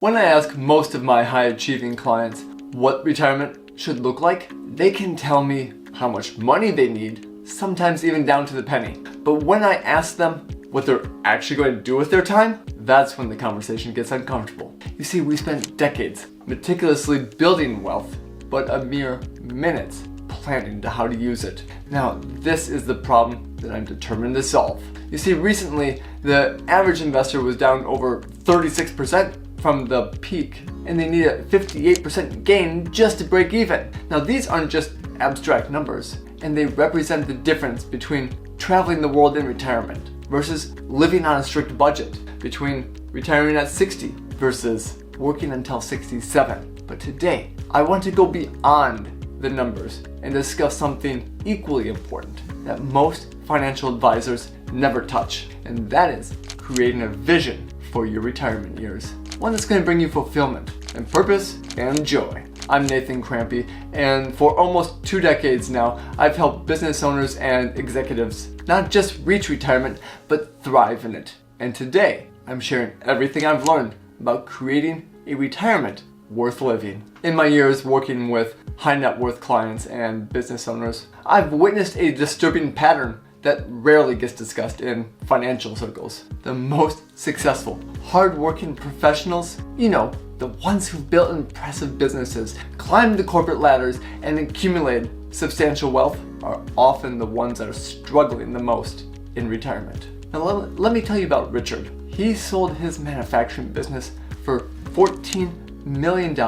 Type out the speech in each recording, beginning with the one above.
When I ask most of my high-achieving clients what retirement should look like, they can tell me how much money they need, sometimes even down to the penny. But when I ask them what they're actually going to do with their time, that's when the conversation gets uncomfortable. You see, we spent decades meticulously building wealth, but a mere minutes planning how to use it. Now, this is the problem that I'm determined to solve. You see, recently, the average investor was down over 36% from the peak, and they need a 58% gain just to break even. Now, these aren't just abstract numbers, and they represent the difference between traveling the world in retirement versus living on a strict budget, between retiring at 60 versus working until 67. But today, I want to go beyond the numbers and discuss something equally important that most financial advisors never touch, and that is creating a vision for your retirement years. One that's going to bring you fulfillment and purpose and joy. I'm Nathan Crampy, and for almost 2 decades now, I've helped business owners and executives not just reach retirement, but thrive in it. And today, I'm sharing everything I've learned about creating a retirement worth living. In my years working with high net worth clients and business owners, I've witnessed a disturbing pattern that rarely gets discussed in financial circles. The most successful, hard-working professionals, the ones who built impressive businesses, climbed the corporate ladders, and accumulated substantial wealth, are often the ones that are struggling the most in retirement. Now let me tell you about Richard. He sold his manufacturing business for $14 million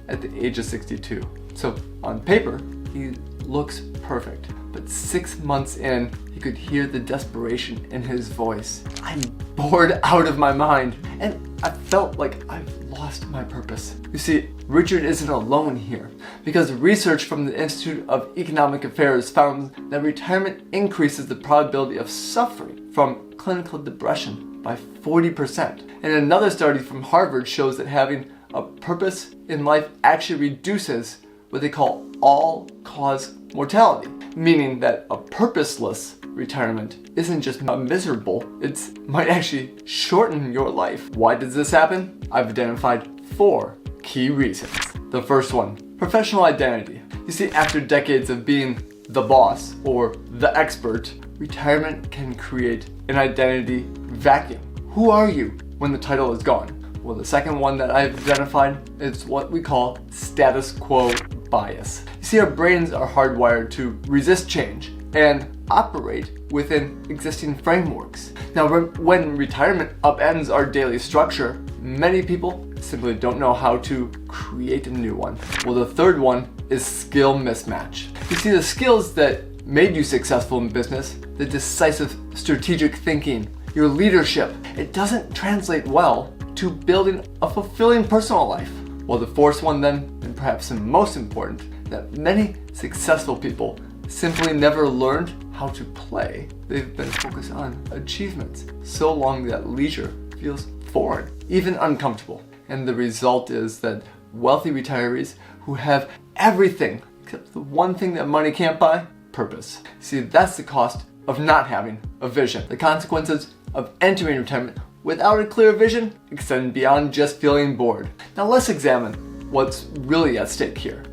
at the age of 62. So on paper, he looks perfect. But 6 months in, you could hear the desperation in his voice. I'm bored out of my mind, and I felt like I've lost my purpose. You see, Richard isn't alone here, because research from the Institute of Economic Affairs found that retirement increases the probability of suffering from clinical depression by 40%. And another study from Harvard shows that having a purpose in life actually reduces what they call all-cause mortality, meaning that a purposeless retirement isn't just miserable, it might actually shorten your life. Why does this happen? I've identified 4 key reasons. The first one, professional identity. You see, after decades of being the boss or the expert, retirement can create an identity vacuum. Who are you when the title is gone? Well, the second one that I've identified is what we call status quo bias. You see, our brains are hardwired to resist change and operate within existing frameworks. Now, when retirement upends our daily structure, many people simply don't know how to create a new one. Well, the third one is skill mismatch. You see, the skills that made you successful in business, the decisive strategic thinking, your leadership, it doesn't translate well to building a fulfilling personal life. Well, the fourth one then, and perhaps the most important, that many successful people simply never learned how to play. They've been focused on achievements so long that leisure feels foreign, even uncomfortable. And the result is that wealthy retirees who have everything except the one thing that money can't buy, purpose. See, that's the cost of not having a vision. The consequences of entering retirement without a clear vision extend beyond just feeling bored. Now let's examine what's really at stake here.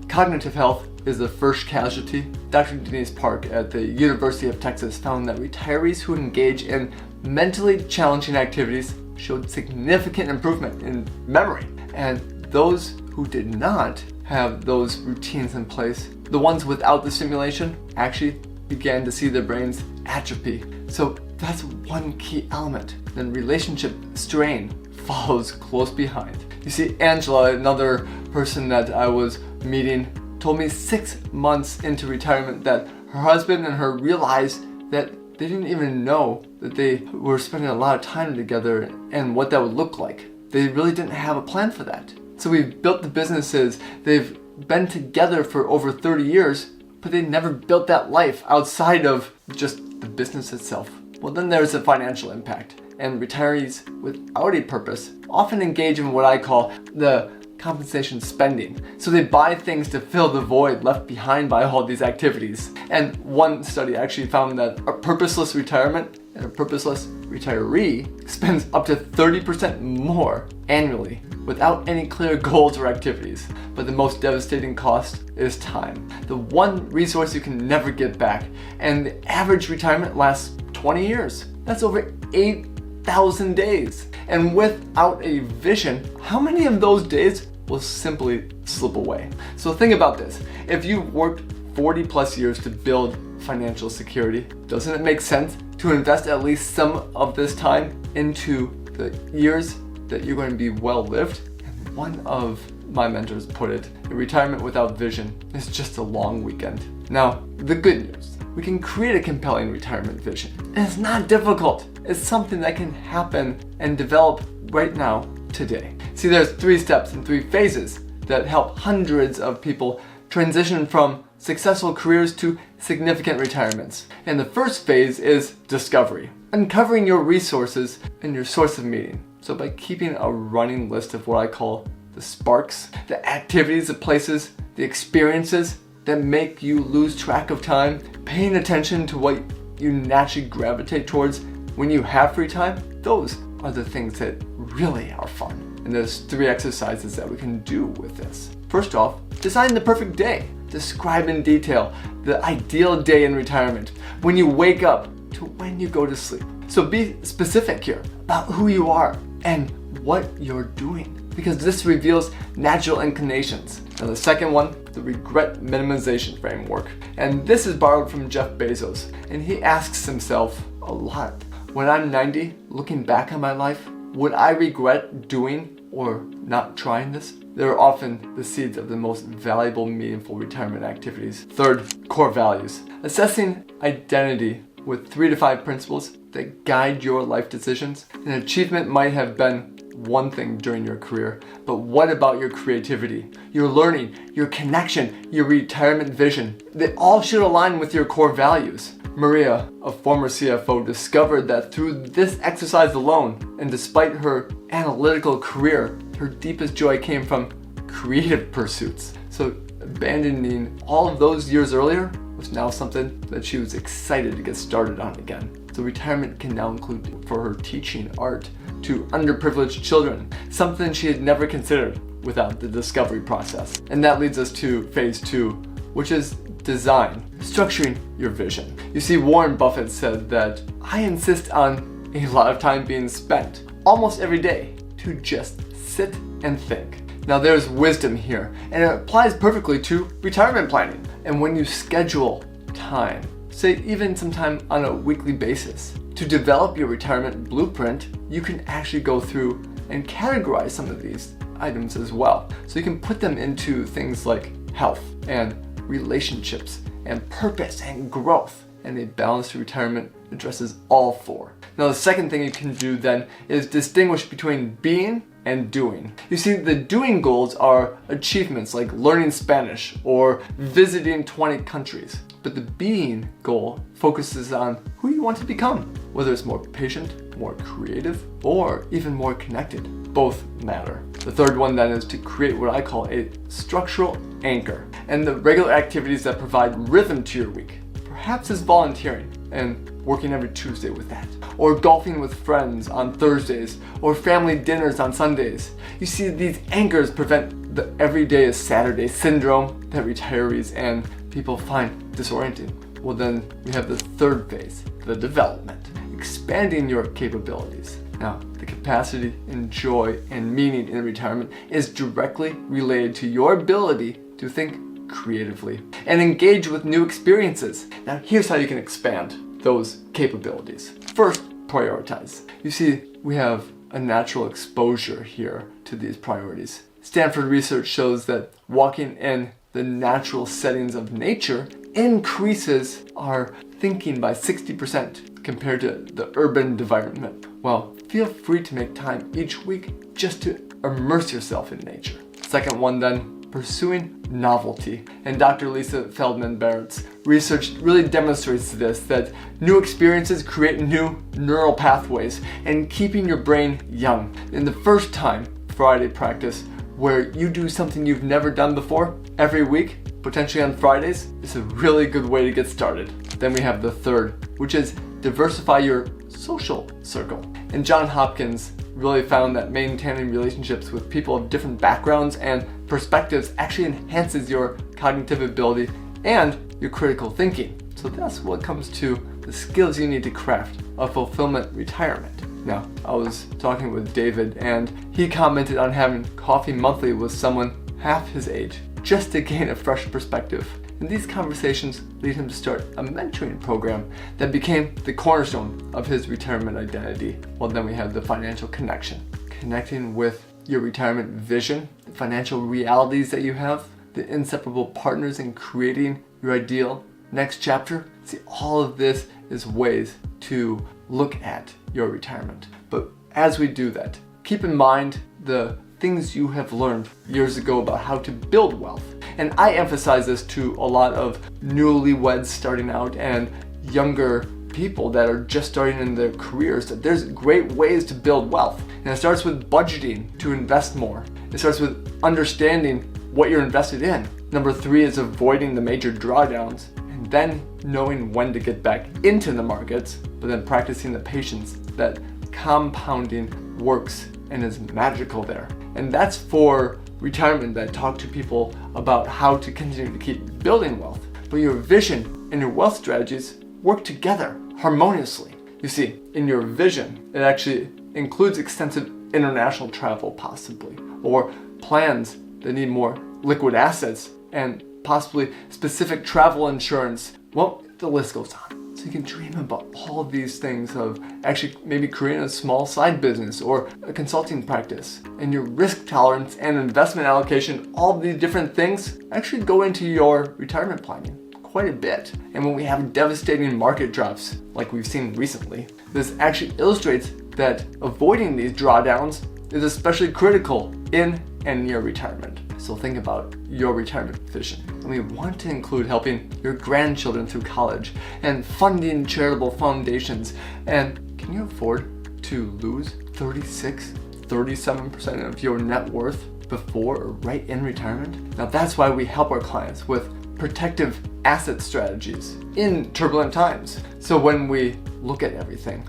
Cognitive health is the first casualty. Dr. Denise Park at the University of Texas found that retirees who engage in mentally challenging activities showed significant improvement in memory. And those who did not have those routines in place, the ones without the stimulation, actually began to see their brains atrophy. So that's one key element. Then relationship strain follows close behind. You see, Angela, another person that I was meeting, told me 6 months into retirement that her husband and her realized that they didn't even know that they were spending a lot of time together and what that would look like. They really didn't have a plan for that. So we've built the businesses, they've been together for over 30 years, but they never built that life outside of just the business itself. Well, then there's the financial impact. And retirees without a purpose often engage in what I call the compensation spending. So they buy things to fill the void left behind by all these activities. And one study actually found that a purposeless retirement and a purposeless retiree spends up to 30% more annually without any clear goals or activities. But the most devastating cost is time, the one resource you can never get back. And the average retirement lasts 20 years. That's over 8,000 days. And without a vision, how many of those days will simply slip away? So think about this. If you've worked 40 plus years to build financial security, doesn't it make sense to invest at least some of this time into the years that you're going to be well lived? And one of my mentors put it, a retirement without vision is just a long weekend. Now, the good news, we can create a compelling retirement vision. And it's not difficult. It's something that can happen and develop right now, today. See, there's 3 steps and 3 phases that help hundreds of people transition from successful careers to significant retirements. And the first phase is discovery, uncovering your resources and your source of meaning. So by keeping a running list of what I call the sparks, the activities, the places, the experiences that make you lose track of time, paying attention to what you naturally gravitate towards when you have free time, those are the things that really are fun. And there's 3 exercises that we can do with this. First off, design the perfect day. Describe in detail the ideal day in retirement, when you wake up to when you go to sleep. So be specific here about who you are and what you're doing, because this reveals natural inclinations. Now the second one, the regret minimization framework. And this is borrowed from Jeff Bezos. And he asks himself a lot, when I'm 90, looking back on my life, would I regret doing or not trying this? They're often the seeds of the most valuable, meaningful retirement activities. Third, core values. Assessing identity with 3 to 5 principles that guide your life decisions. An achievement might have been one thing during your career, but what about your creativity, your learning, your connection, your retirement vision? They all should align with your core values. Maria, a former CFO, discovered that through this exercise alone, and despite her analytical career, her deepest joy came from creative pursuits. So abandoning all of those years earlier was now something that she was excited to get started on again. So retirement can now include for her teaching art to underprivileged children, something she had never considered without the discovery process. And that leads us to phase 2, which is design, structuring your vision. You see, Warren Buffett said that I insist on a lot of time being spent almost every day to just sit and think. Now there's wisdom here, and it applies perfectly to retirement planning. And when you schedule time, say even sometime on a weekly basis, to develop your retirement blueprint, you can actually go through and categorize some of these items as well. So you can put them into things like health and relationships and purpose and growth. And a balanced retirement addresses all 4. Now the second thing you can do then is distinguish between being and doing. You see, the doing goals are achievements like learning Spanish or visiting 20 countries. But the being goal focuses on who you want to become, whether it's more patient, more creative, or even more connected. Both matter. The third one then is to create what I call a structural anchor, and the regular activities that provide rhythm to your week. Perhaps it's volunteering and working every Tuesday with that, or golfing with friends on Thursdays, or family dinners on Sundays. You see, these anchors prevent the everyday is Saturday syndrome that retirees and people find disorienting. Well, then we have the third phase, the development, expanding your capabilities. Now, the capacity and joy and meaning in retirement is directly related to your ability to think creatively and engage with new experiences. Now, here's how you can expand those capabilities. First, prioritize. You see, we have a natural exposure here to these priorities. Stanford research shows that walking in the natural settings of nature increases our thinking by 60% compared to the urban environment. Well, feel free to make time each week just to immerse yourself in nature. Second one then, pursuing novelty. And Dr. Lisa Feldman Barrett's research really demonstrates this, that new experiences create new neural pathways and keeping your brain young. In the first time Friday practice, where you do something you've never done before every week, potentially on Fridays, is a really good way to get started. Then we have the third, which is diversify your social circle. And John Hopkins really found that maintaining relationships with people of different backgrounds and perspectives actually enhances your cognitive ability and your critical thinking. So that's what comes to the skills you need to craft a fulfillment retirement. Now, I was talking with David and he commented on having coffee monthly with someone half his age just to gain a fresh perspective. And these conversations lead him to start a mentoring program that became the cornerstone of his retirement identity. Well, then we have the financial connection. Connecting with your retirement vision, the financial realities that you have, the inseparable partners in creating your ideal next chapter. See, all of this is ways to look at your retirement. But as we do that, keep in mind the things you have learned years ago about how to build wealth. And I emphasize this to a lot of newlyweds starting out and younger people that are just starting in their careers, that there's great ways to build wealth. And it starts with budgeting to invest more. It starts with understanding what you're invested in. Number 3 is avoiding the major drawdowns, and then knowing when to get back into the markets, but then practicing the patience that compounding works and is magical there. And that's for retirement, that I talk to people about how to continue to keep building wealth. But your vision and your wealth strategies work together harmoniously. You see, in your vision, it actually includes extensive international travel possibly, or plans that need more liquid assets and possibly specific travel insurance. Well, the list goes on. So you can dream about all of these things of actually maybe creating a small side business or a consulting practice. And your risk tolerance and investment allocation, all of these different things actually go into your retirement planning quite a bit. And when we have devastating market drops like we've seen recently, this actually illustrates that avoiding these drawdowns is especially critical in and near retirement. So think about your retirement vision. And we want to include helping your grandchildren through college and funding charitable foundations. And can you afford to lose 37% of your net worth before or right in retirement? Now that's why we help our clients with protective asset strategies in turbulent times. So when we look at everything,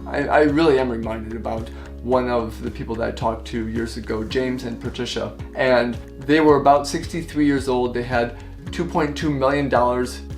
I really am reminded about one of the people that I talked to years ago, James and Patricia, and they were about 63 years old. They had $2.2 million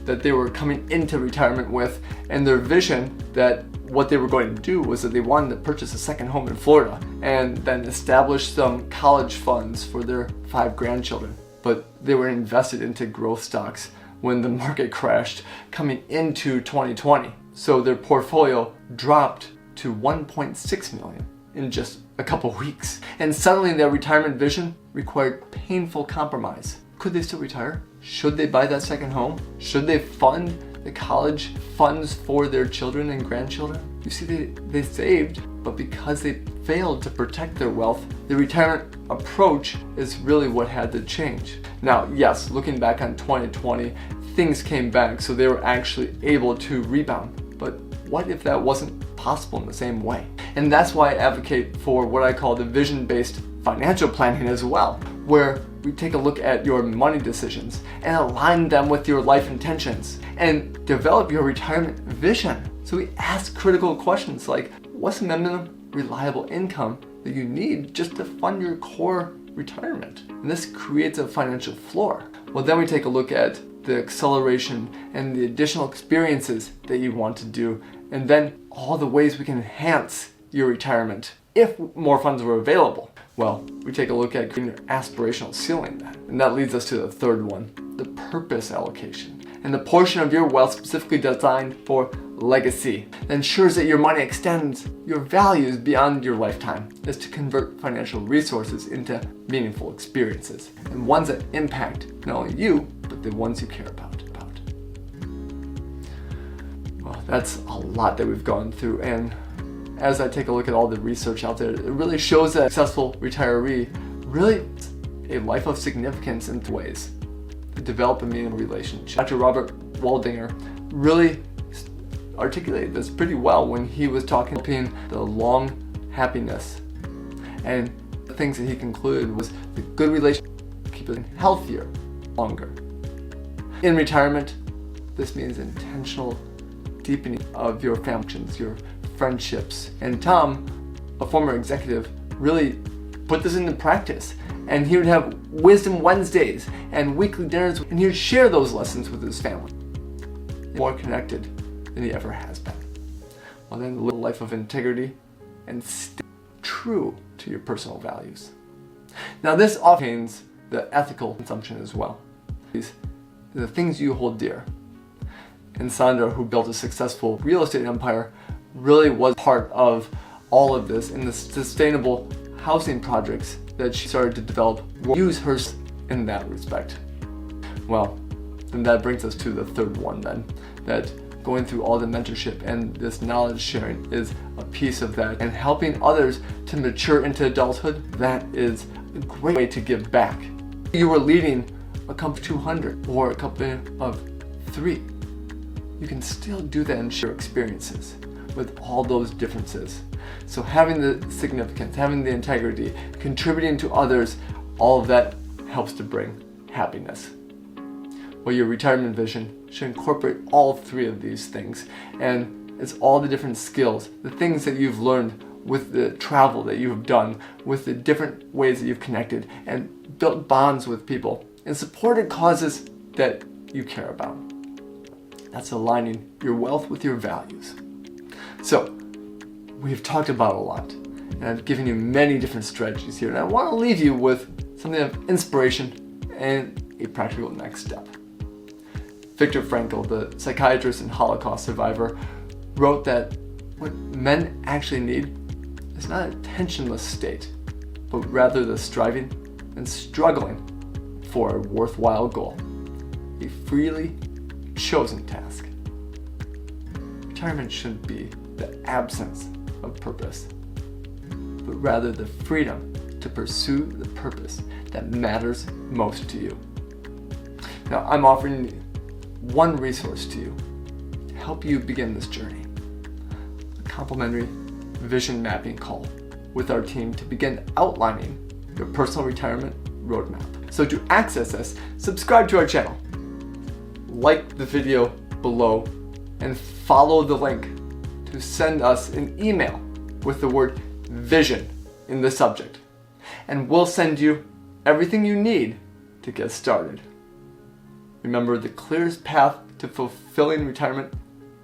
that they were coming into retirement with, and their vision that what they were going to do was that they wanted to purchase a second home in Florida and then establish some college funds for their 5 grandchildren. But they were invested into growth stocks when the market crashed coming into 2020. So their portfolio dropped to 1.6 million in just a couple weeks. And suddenly their retirement vision required painful compromise. Could they still retire? Should they buy that second home? Should they fund the college funds for their children and grandchildren? You see, they saved, but because they failed to protect their wealth, the retirement approach is really what had to change. Now, yes, looking back on 2020, things came back, so they were actually able to rebound. But what if that wasn't possible in the same way? And that's why I advocate for what I call the vision-based financial planning as well, where we take a look at your money decisions and align them with your life intentions and develop your retirement vision. So we ask critical questions like, what's the minimum reliable income that you need just to fund your core retirement? And this creates a financial floor. Well, then we take a look at the acceleration and the additional experiences that you want to do, and then all the ways we can enhance your retirement if more funds were available. Well, we take a look at creating your aspirational ceiling then. And that leads us to the third one, the purpose allocation. And the portion of your wealth specifically designed for legacy that ensures that your money extends your values beyond your lifetime is to convert financial resources into meaningful experiences and ones that impact not only you, but the ones you care about. Well, that's a lot that we've gone through, and as I take a look at all the research out there, it really shows that a successful retiree really a life of significance in ways to develop a meaningful relationship. Dr. Robert Waldinger really articulated this pretty well when he was talking about the long happiness, and the things that he concluded was the good relationship keep it healthier longer. In retirement, this means intentional deepening of your functions, your friendships. And Tom, a former executive, really put this into practice. And he would have Wisdom Wednesdays and weekly dinners, and he would share those lessons with his family. More connected than he ever has been. Well, then live a life of integrity and stay true to your personal values. Now, this often contains the ethical consumption as well. These are the things you hold dear. And Sandra, who built a successful real estate empire, really was part of all of this in the sustainable housing projects that she started to develop. Use her in that respect. Well, then that brings us to the third one then, that going through all the mentorship and this knowledge sharing is a piece of that, and helping others to mature into adulthood, that is a great way to give back. You were leading a company of 200 or a company of 3. You can still do that and share experiences with all those differences. So having the significance, having the integrity, contributing to others, all of that helps to bring happiness. Well, your retirement vision should incorporate all 3 of these things, and it's all the different skills, the things that you've learned with the travel that you have done, with the different ways that you've connected and built bonds with people and supported causes that you care about. That's aligning your wealth with your values. So, we've talked about a lot, and I've given you many different strategies here, and I want to leave you with something of inspiration and a practical next step. Viktor Frankl, the psychiatrist and Holocaust survivor, wrote that what men actually need is not a tensionless state, but rather the striving and struggling for a worthwhile goal, a freely chosen task. Retirement shouldn't be the absence of purpose, but rather the freedom to pursue the purpose that matters most to you. Now, I'm offering one resource to you to help you begin this journey, a complimentary vision mapping call with our team to begin outlining your personal retirement roadmap. So to access this, subscribe to our channel, like the video below, and follow the link to send us an email with the word vision in the subject, and we'll send you everything you need to get started. Remember, the clearest path to fulfilling retirement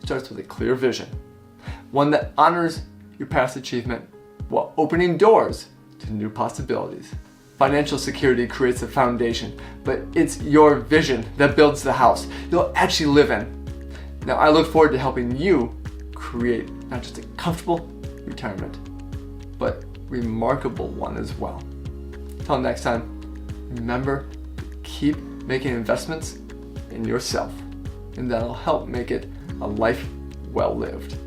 starts with a clear vision, one that honors your past achievement while opening doors to new possibilities. Financial security creates a foundation, but it's your vision that builds the house you'll actually live in. Now, I look forward to helping you create not just a comfortable retirement, but remarkable one as well. Until next time, remember to keep making investments in yourself, and that'll help make it a life well lived.